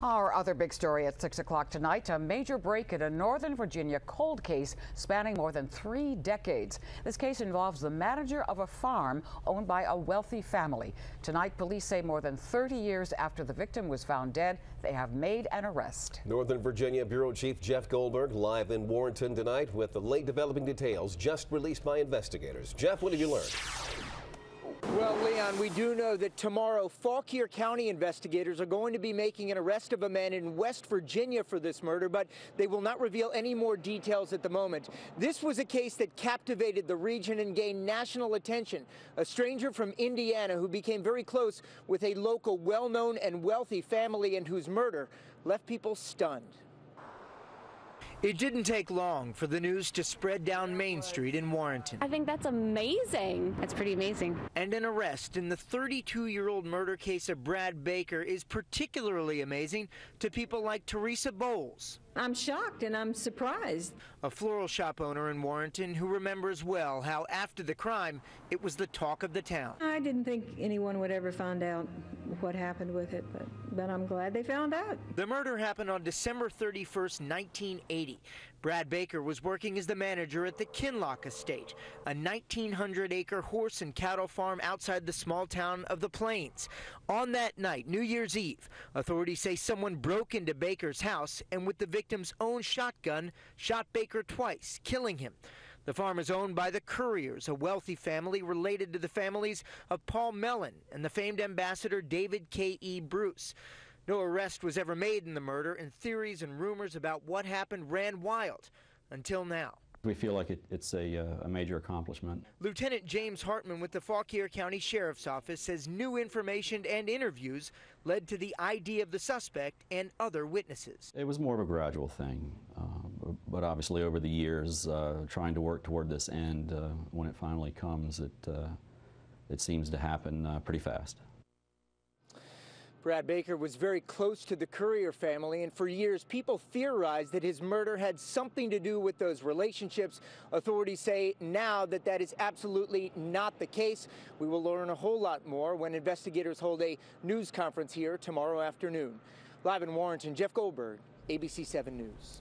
Our other big story at 6 o'clock tonight, a major break in a Northern Virginia cold case spanning more than 3 decades. This case involves the manager of a farm owned by a wealthy family. Tonight, police say more than 30 years after the victim was found dead, they have made an arrest. Northern Virginia Bureau Chief Jeff Goldberg live in Warrenton tonight with the late developing details just released by investigators. Jeff, what have you learned? Well, Leon, we do know that tomorrow Fauquier County investigators are going to be making an arrest of a man in West Virginia for this murder, but they will not reveal any more details at the moment. This was a case that captivated the region and gained national attention. A stranger from Indiana who became very close with a local well-known and wealthy family and whose murder left people stunned. It didn't take long for the news to spread down Main Street in Warrenton. I think that's amazing. That's pretty amazing. And an arrest in the 32-year-old murder case of Brad Baker is particularly amazing to people like Teresa Bowles. I'm shocked and I'm surprised. A floral shop owner in Warrenton who remembers well how after the crime, it was the talk of the town. I didn't think anyone would ever find out what happened with it, but I'm glad they found out. The murder happened on December 31st, 1980. Brad Baker was working as the manager at the Kinlock Estate, a 1,900-acre horse and cattle farm outside the small town of the Plains. On that night, New Year's Eve, authorities say someone broke into Baker's house and with the victim's own shotgun, shot Baker twice, killing him. The farm is owned by the Couriers, a wealthy family related to the families of Paul Mellon and the famed ambassador David K.E. Bruce. No arrest was ever made in the murder, and theories and rumors about what happened ran wild until now. We feel like it's a major accomplishment. Lieutenant James Hartman with the Fauquier County Sheriff's Office says new information and interviews led to the ID of the suspect and other witnesses. It was more of a gradual thing, but obviously over the years, trying to work toward this end, when it finally comes, it seems to happen pretty fast. Brad Baker was very close to the Courier family, and for years people theorized that his murder had something to do with those relationships. Authorities say now that that is absolutely not the case. We will learn a whole lot more when investigators hold a news conference here tomorrow afternoon. Live in Warrenton, Jeff Goldberg, ABC 7 News.